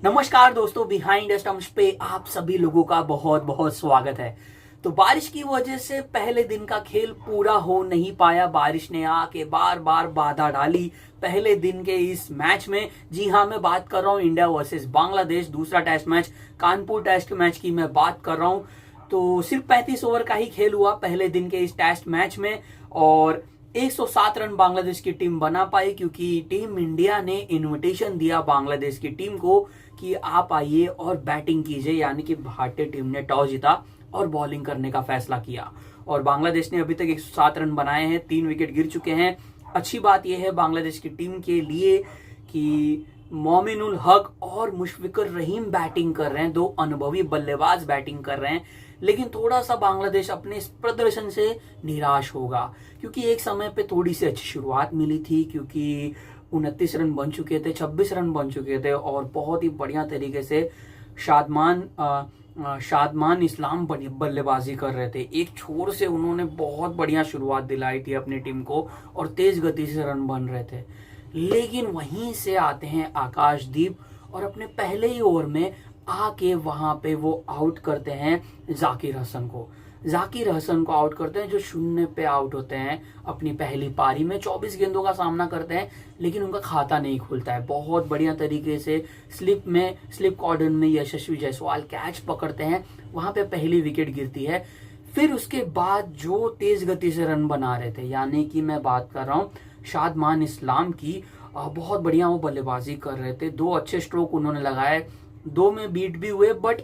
नमस्कार दोस्तों, behind the stumps पे आप सभी लोगों का बहुत बहुत स्वागत है। तो बारिश की वजह से पहले दिन का खेल पूरा हो नहीं पाया। बारिश ने आके बार बार बाधा डाली पहले दिन के इस मैच में। जी हाँ, मैं बात कर रहा हूँ इंडिया वर्सेस बांग्लादेश, दूसरा test match, Kanpur test match की मैं बात कर रहा हूँ। तो सिर्फ 35 ओवर का ही खेल हुआ पहले दिन के इस टेस्ट मैच में और 107 रन बांग्लादेश की टीम बना पाई, क्योंकि टीम इंडिया ने इनविटेशन दिया बांग्लादेश की टीम को कि आप आइए और बैटिंग कीजिए। यानी कि भारतीय टीम ने टॉस जीता और बॉलिंग करने का फैसला किया और बांग्लादेश ने अभी तक 107 रन बनाए हैं, 3 विकेट गिर चुके हैं। अच्छी बात यह है बांग्लादेश की टीम के लिए कि मोमिनुल हक और मुशफिकुर रहीम बैटिंग कर रहे हैं, दो अनुभवी बल्लेबाज बैटिंग कर रहे हैं। लेकिन थोड़ा सा बांग्लादेश अपने इस प्रदर्शन से निराश होगा, क्योंकि एक समय पे थोड़ी सी अच्छी शुरुआत मिली थी, क्योंकि 29 रन बन चुके थे, 26 रन बन चुके थे और बहुत ही बढ़िया तरीके से शादमान इस्लाम बल्लेबाजी कर रहे थे। एक छोर से उन्होंने बहुत बढ़िया शुरुआत दिलाई थी अपनी टीम को और तेज गति से रन बन रहे थे। लेकिन वहीं से आते हैं आकाशदीप और अपने पहले ही ओवर में आके वहां पे वो आउट करते हैं जाकिर हसन को आउट करते हैं, जो 0 पे आउट होते हैं अपनी पहली पारी में। 24 गेंदों का सामना करते हैं लेकिन उनका खाता नहीं खुलता है। बहुत बढ़िया तरीके से स्लिप कॉर्डन में यशस्वी जायसवाल कैच पकड़ते हैं, वहां पे पहली विकेट गिरती है। फिर उसके बाद जो तेज गति से रन बना रहे थे, यानी कि मैं बात कर रहा हूँ शादमान इस्लाम की, बहुत बढ़िया वो बल्लेबाजी कर रहे थे। 2 अच्छे स्ट्रोक उन्होंने लगाए, 2 में बीट भी हुए, बट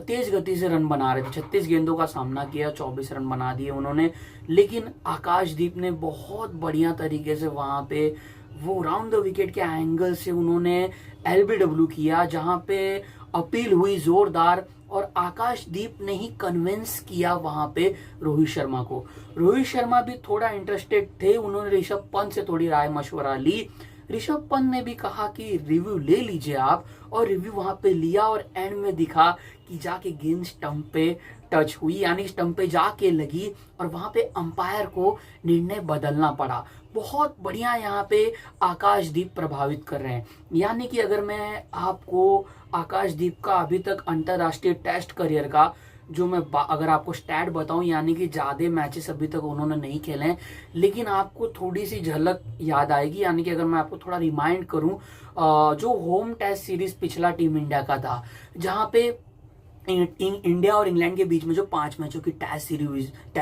तेज गति से रन बना रहे थे। 36 गेंदों का सामना किया, 24 रन बना दिए उन्होंने। लेकिन आकाशदीप ने बहुत बढ़िया तरीके से वहां पे वो राउंड द विकेट के एंगल से उन्होंने एलबीडब्ल्यू किया, जहां पे अपील हुई जोरदार और आकाशदीप ने ही कन्विंस किया वहां पे रोहित शर्मा को। रोहित शर्मा भी थोड़ा इंटरेस्टेड थे, उन्होंने ऋषभ पंत से थोड़ी राय मशवरा ली। ऋषभ पंत ने भी कहा कि रिव्यू ले लीजिए आप, और रिव्यू वहां पे लिया और एंड में दिखा कि जाके गेंद स्टंप पे टच हुई, यानी स्टंप पे जाके लगी और वहां पे अंपायर को निर्णय बदलना पड़ा। बहुत बढ़िया यहाँ पे आकाशदीप प्रभावित कर रहे हैं। यानी कि अगर मैं आपको आकाशदीप का अभी तक अंतरराष्ट्रीय टेस्ट करियर का जो मैं अगर आपको स्टैट बताऊं, यानी कि ज्यादा मैचेस अभी तक उन्होंने नहीं खेले हैं, लेकिन आपको थोड़ी सी झलक याद आएगी। यानी कि अगर मैं आपको थोड़ा रिमाइंड करूं, जो होम टेस्ट सीरीज पिछला टीम इंडिया का था, जहां पे इंडिया और इंग्लैंड के बीच में जो 5 मैचों की टेस्ट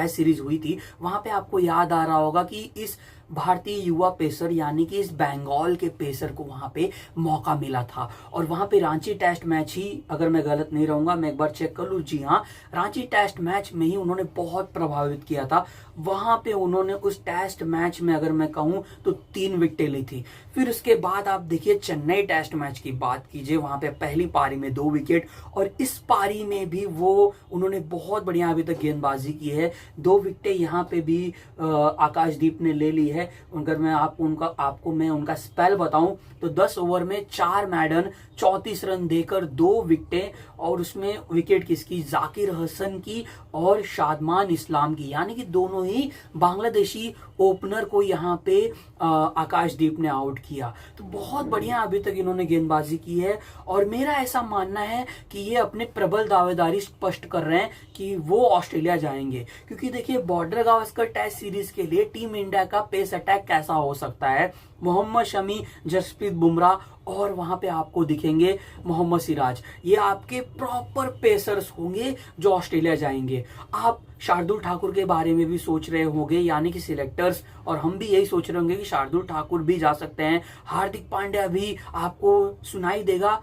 सीरीज हुई थी, वहां पे आपको याद आ रहा होगा कि इस भारतीय युवा पेसर यानी कि इस बंगाल के पेसर को वहां पे मौका मिला था। और वहां पे रांची टेस्ट मैच ही, अगर मैं गलत नहीं रहूंगा, मैं एक बार चेक कर लूं, जी हाँ, रांची टेस्ट मैच में ही उन्होंने बहुत प्रभावित किया था। वहां पे उन्होंने उस टेस्ट मैच में अगर मैं कहूं तो 3 विकेटें ली थी। फिर उसके बाद आप देखिए चेन्नई टेस्ट मैच की बात कीजिए, वहां पे पहली पारी में 2 विकेट और इस पारी में भी वो उन्होंने बहुत बढ़िया अभी तक गेंदबाजी की है। 2 विकेटें यहाँ पे भी आकाशदीप ने ले ली है। अगर मैं आपको मैं उनका स्पेल बताऊं तो 10 ओवर में 4 मैडन, 34 रन देकर 2 विकेटें, और उसमें विकेट किसकी, जाकिर हसन की और शादमान इस्लाम की। यानी कि दोनों ही बांग्लादेशी ओपनर को यहाँ पे आकाशदीप ने आउट किया। तो बहुत बढ़िया अभी तक इन्होंने गेंदबाजी की है और मेरा ऐसा मानना है कि ये अपने प्रबल दावेदारी स्पष्ट कर रहे हैं कि वो ऑस्ट्रेलिया जाएंगे। क्योंकि देखिए बॉर्डर गावस्कर टेस्ट सीरीज के लिए टीम इंडिया का पेस अटैक कैसा हो सकता है, मोहम्मद शमी, जसप्रीत बुमराह और वहां पे आपको दिखेंगे मोहम्मद सिराज। ये आपके प्रॉपर पेसर्स होंगे जो ऑस्ट्रेलिया जाएंगे। आप शार्दुल ठाकुर के बारे में भी सोच रहे होंगे, यानी कि सिलेक्टर्स, और हम भी यही सोच रहे होंगे कि शार्दुल ठाकुर भी जा सकते हैं। हार्दिक पांड्या भी आपको सुनाई देगा,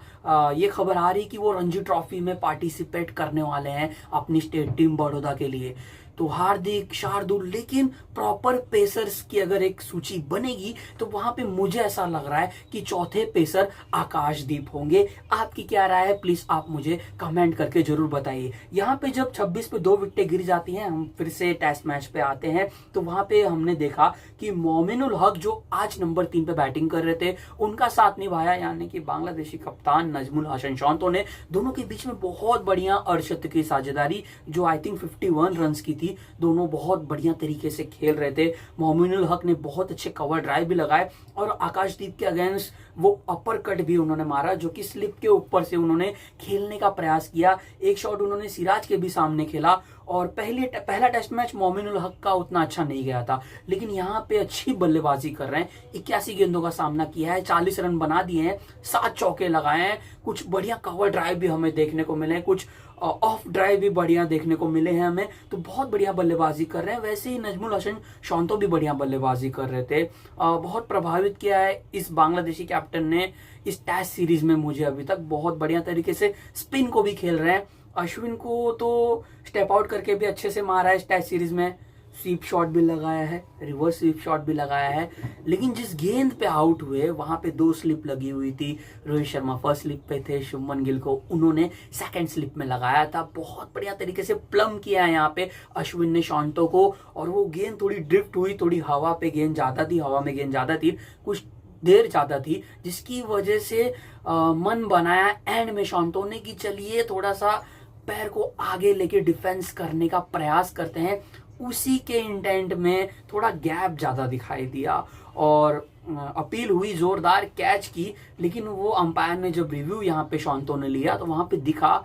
ये खबर आ रही कि वो रणजी ट्रॉफी में पार्टिसिपेट करने वाले हैं अपनी स्टेट टीम बड़ौदा के लिए। तो हार्दिक, शार्दुल, लेकिन प्रॉपर पेसर्स की अगर एक सूची बनेगी तो वहां पे मुझे ऐसा लग रहा है कि चौथे पेसर आकाशदीप होंगे। आपकी क्या राय है, प्लीज आप मुझे कमेंट करके जरूर बताइए। यहाँ पे जब 26 पे 2 विकेटें गिर जाती हैं, हम फिर से टेस्ट मैच पे आते हैं, तो वहां पे हमने देखा कि मोमिनुल हक जो आज नंबर 3 पे बैटिंग कर रहे थे, उनका साथ निभाया, यानी कि बांग्लादेशी कप्तान नजमुल हसन शांतो ने। दोनों के बीच में बहुत बढ़िया अर्शद की साझेदारी, जो आई थिंक 51 रन की थी, थी, दोनों बहुत बढ़िया तरीके से खेल रहे थे। मोमिनुल हक ने बहुत अच्छे कवर ड्राइव भी लगाए और आकाशदीप के अगेंस्ट वो अपर कट भी उन्होंने मारा, जो कि स्लिप के ऊपर से उन्होंने खेलने का प्रयास किया। एक शॉट उन्होंने सिराज के भी सामने खेला और पहला टेस्ट मैच मोमिनुल हक का उतना अच्छा नहीं गया था, लेकिन यहाँ पे अच्छी बल्लेबाजी कर रहे हैं। 81 गेंदों का सामना किया है, 40 रन बना दिए हैं, 7 चौके लगाए हैं, कुछ बढ़िया कवर ड्राइव भी हमें देखने को मिले, कुछ ऑफ ड्राइव भी बढ़िया देखने को मिले हैं हमें, तो बहुत बढ़िया बल्लेबाजी कर रहे हैं। वैसे ही नजमुल हसन शांतो भी बढ़िया बल्लेबाजी कर रहे थे। बहुत प्रभावित किया है इस बांग्लादेशी कैप्टन ने इस टेस्ट सीरीज में मुझे अभी तक। बहुत बढ़िया तरीके से स्पिन को भी खेल रहे हैं। अश्विन को तो स्टेप आउट करके भी अच्छे से मारा है इस टेस्ट सीरीज में, स्वीप शॉट भी लगाया है, रिवर्स स्वीप शॉट भी लगाया है, लेकिन जिस गेंद पे आउट हुए वहां पे 2 स्लिप लगी हुई थी। रोहित शर्मा फर्स्ट स्लिप पे थे, शुभमन गिल को उन्होंने सेकंड स्लिप में लगाया था। बहुत बढ़िया तरीके से प्लम किया है यहाँ पे अश्विन ने शांतो को, और वो गेंद थोड़ी ड्रिफ्ट हुई, थोड़ी हवा पे गेंद ज्यादा थी, हवा में गेंद ज्यादा थी, कुछ देर ज्यादा थी, जिसकी वजह से मन बनाया एंड में शांतो ने कि चलिए थोड़ा सा पैर को आगे लेके डिफेंस करने का प्रयास करते हैं। उसी के इंटेंट में थोड़ा गैप ज्यादा दिखाई दिया और अपील हुई जोरदार कैच की, लेकिन वो अंपायर ने जब रिव्यू यहाँ पे शांतो ने लिया तो वहां पे दिखा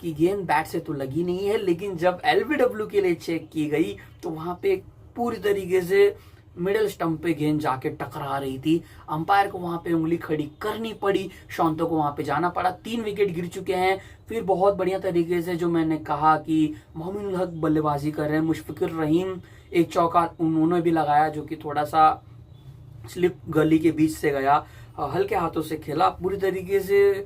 कि गेंद बैट से तो लगी नहीं है, लेकिन जब एलबीडब्ल्यू के लिए चेक की गई तो वहां पे पूरी तरीके से मिडिल स्टंप पे गेंद जाके टकरा रही थी। अंपायर को वहां पे उंगली खड़ी करनी पड़ी, शांतो को वहां पे जाना पड़ा। 3 विकेट गिर चुके हैं। फिर बहुत बढ़िया तरीके से जो मैंने कहा कि मोमिनुल हक बल्लेबाजी कर रहे हैं, मुशफिकुर रहीम एक चौका उन्होंने भी लगाया जो कि थोड़ा सा स्लिप गली के बीच से गया, हल्के हाथों से खेला पूरी तरीके से।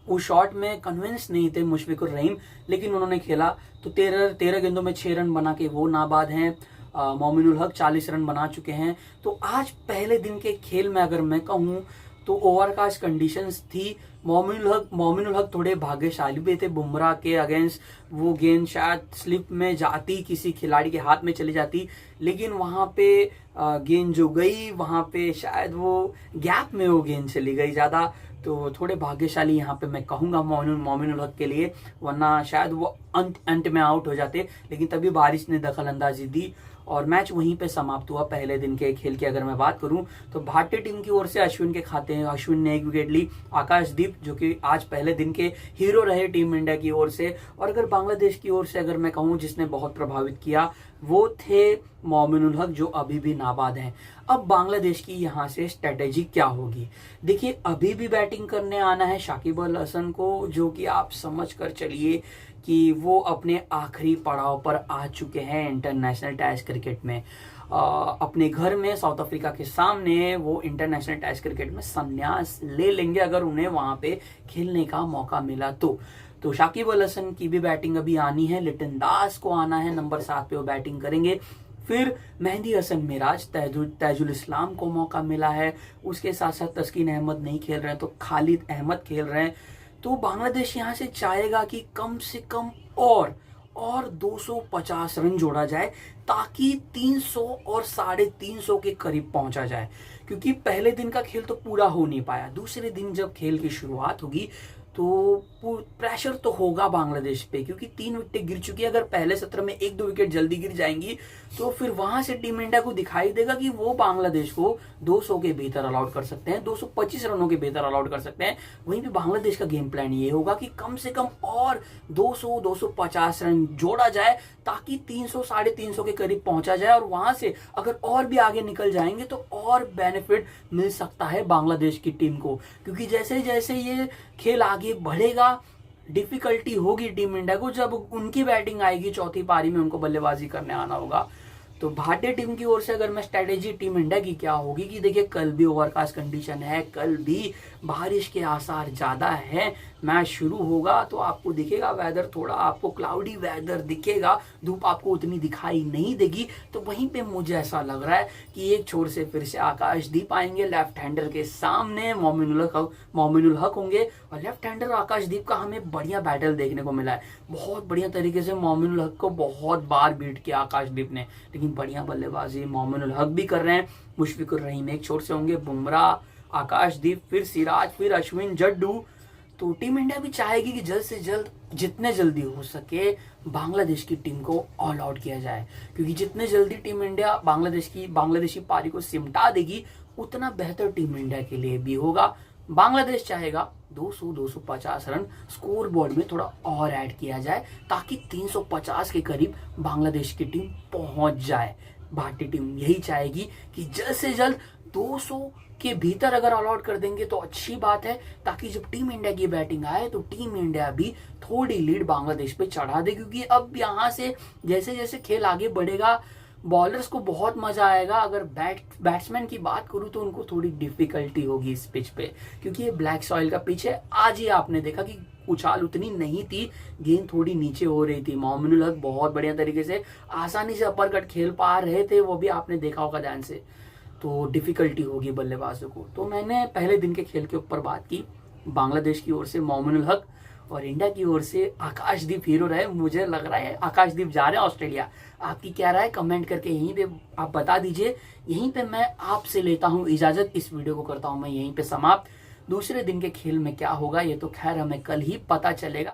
उस शॉट में कन्विंस नहीं थे मुशफिकुर रहीम, लेकिन उन्होंने खेला। तो 13 गेंदों में 6 रन बना के वो नाबाद हैं। मोमिनुल हक 40 रन बना चुके हैं। तो आज पहले दिन के खेल में अगर मैं कहूं तो ओवरकास्ट कंडीशंस थी। मोमिनुल हक थोड़े भाग्यशाली भी थे। बुमराह के अगेंस्ट वो गेंद शायद स्लिप में जाती, किसी खिलाड़ी के हाथ में चली जाती, लेकिन वहां पे गेंद जो गई वहां पे शायद वो गैप में वो गेंद चली गई ज्यादा। तो थोड़े भाग्यशाली यहाँ पे मैं कहूंगा मोमिनुल हक के लिए, वरना शायद वो अंत में आउट हो जाते, लेकिन तभी बारिश ने दखल अंदाजी दी और मैच वहीं पे समाप्त हुआ। पहले दिन के खेल की अगर मैं बात करूं तो भारतीय टीम की ओर से अश्विन के खाते हैं, अश्विन ने 1 विकेट ली। आकाशदीप जो कि आज पहले दिन के हीरो रहे टीम इंडिया की ओर से। और अगर बांग्लादेश की ओर से अगर मैं कहूं जिसने बहुत प्रभावित किया वो थे मोमिनुल हक, जो अभी भी नाबाद हैं। अब बांग्लादेश की यहाँ से स्ट्रेटेजी क्या होगी? देखिए, अभी भी बैटिंग करने आना है शाकिब अल हसन को, जो कि आप समझ कर चलिए कि वो अपने आखिरी पड़ाव पर आ चुके हैं इंटरनेशनल टेस्ट क्रिकेट में। अपने घर में साउथ अफ्रीका के सामने वो इंटरनेशनल टेस्ट क्रिकेट में संन्यास ले लेंगे अगर उन्हें वहां पे खेलने का मौका मिला तो शाकिब अल हसन की भी बैटिंग अभी आनी है। लिटन दास को आना है, नंबर 7 पे वो बैटिंग करेंगे। फिर मेहदी हसन मिराज, तैजुल इस्लाम को मौका मिला है। उसके साथ साथ तस्कीन अहमद नहीं खेल रहे हैं तो खालिद अहमद खेल रहे हैं। तो बांग्लादेश यहां से चाहेगा कि कम से कम और 250 रन जोड़ा जाए ताकि 300 और 350 के करीब पहुंचा जाए, क्योंकि पहले दिन का खेल तो पूरा हो नहीं पाया। दूसरे दिन जब खेल की शुरुआत होगी तो प्रेशर तो होगा बांग्लादेश पे, क्योंकि 3 विकेट गिर चुकी है। अगर पहले सत्र में 1-2 विकेट जल्दी गिर जाएंगी तो फिर वहां से टीम इंडिया को दिखाई देगा कि वो बांग्लादेश को 200 के भीतर अलाउट कर सकते हैं, 225 रनों के भीतर अलाउट कर सकते हैं। वहीं पे बांग्लादेश का गेम प्लान ये होगा कि कम से कम और 200-250 रन जोड़ा जाए ताकि 300-350 के करीब पहुंचा जाए, और वहां से अगर और भी आगे निकल जाएंगे तो और बेनिफिट मिल सकता है बांग्लादेश की टीम को, क्योंकि जैसे जैसे ये खेल आगे बढ़ेगा डिफिकल्टी होगी टीम इंडिया को। जब उनकी बैटिंग आएगी चौथी पारी में उनको बल्लेबाजी करने आना होगा। तो भारतीय टीम की ओर से अगर मैं स्ट्रेटेजी टीम इंडिया की क्या होगी कि देखिए, कल भी ओवरकास्ट कंडीशन है, कल भी बारिश के आसार ज्यादा है। मैच शुरू होगा तो आपको दिखेगा वेदर, थोड़ा आपको क्लाउडी वेदर दिखेगा, धूप आपको उतनी दिखाई नहीं देगी। तो वहीं पे मुझे ऐसा लग रहा है कि एक छोर से फिर से आकाशदीप आएंगे, लेफ्ट हैंडर के सामने मोमिनुल हक होंगे, और लेफ्ट हैंडर आकाशदीप का हमें बढ़िया बैटल देखने को मिला है। बहुत बढ़िया तरीके से मोमिनुल हक को बहुत बार बीट किया आकाशदीप ने, लेकिन बढ़िया बल्लेबाजी मोमिनुल हक भी कर रहे हैं। मुशफिकुर रहीम एक छोर से होंगे, बुमराह, आकाशदीप, फिर सिराज, फिर अश्विन, जड्डू। तो टीम इंडिया भी चाहेगी कि जल्द से जल्द जितने जल्दी हो सके बांग्लादेश की टीम को ऑल आउट किया जाए, क्योंकि जितने जल्दी टीम इंडिया बांग्लादेशी पारी को सिमटा देगी उतना बेहतर टीम इंडिया के लिए भी होगा। बांग्लादेश चाहेगा 200-250 रन स्कोर बोर्ड में थोड़ा और ऐड किया जाए ताकि 350 के करीब बांग्लादेश की टीम पहुंच जाए। भारतीय टीम यही चाहेगी कि जल्द से जल्द 200 के भीतर अगर ऑल आउट कर देंगे तो अच्छी बात है, ताकि जब टीम इंडिया की बैटिंग आए तो टीम इंडिया भी थोड़ी लीड बांग्लादेश पे चढ़ा दे, क्योंकि अब यहाँ से जैसे जैसे खेल आगे बढ़ेगा बॉलर्स को बहुत मजा आएगा। अगर बैट्समैन की बात करूं तो उनको थोड़ी डिफिकल्टी होगी इस पिच पे, क्योंकि ये ब्लैक सॉइल का पिच है। आज ही आपने देखा कि उछाल उतनी नहीं थी, गेंद थोड़ी नीचे हो रही थी। मोमिनुल हक बहुत बढ़िया तरीके से आसानी से अपर कट खेल पा रहे थे, वो भी आपने देखा होगा ध्यान से। तो डिफिकल्टी होगी बल्लेबाजों को। तो मैंने पहले दिन के खेल के ऊपर बात की। बांग्लादेश की ओर से मोमिनुल हक और इंडिया की ओर से आकाशदीप हीरो रहे। मुझे लग रहा है आकाशदीप जा रहे हैं ऑस्ट्रेलिया। आपकी क्या राय कमेंट करके यहीं पे आप बता दीजिए। यहीं पे मैं आपसे लेता हूं इजाजत, इस वीडियो को करता हूं मैं यहीं पे समाप्त। दूसरे दिन के खेल में क्या होगा ये तो खैर हमें कल ही पता चलेगा।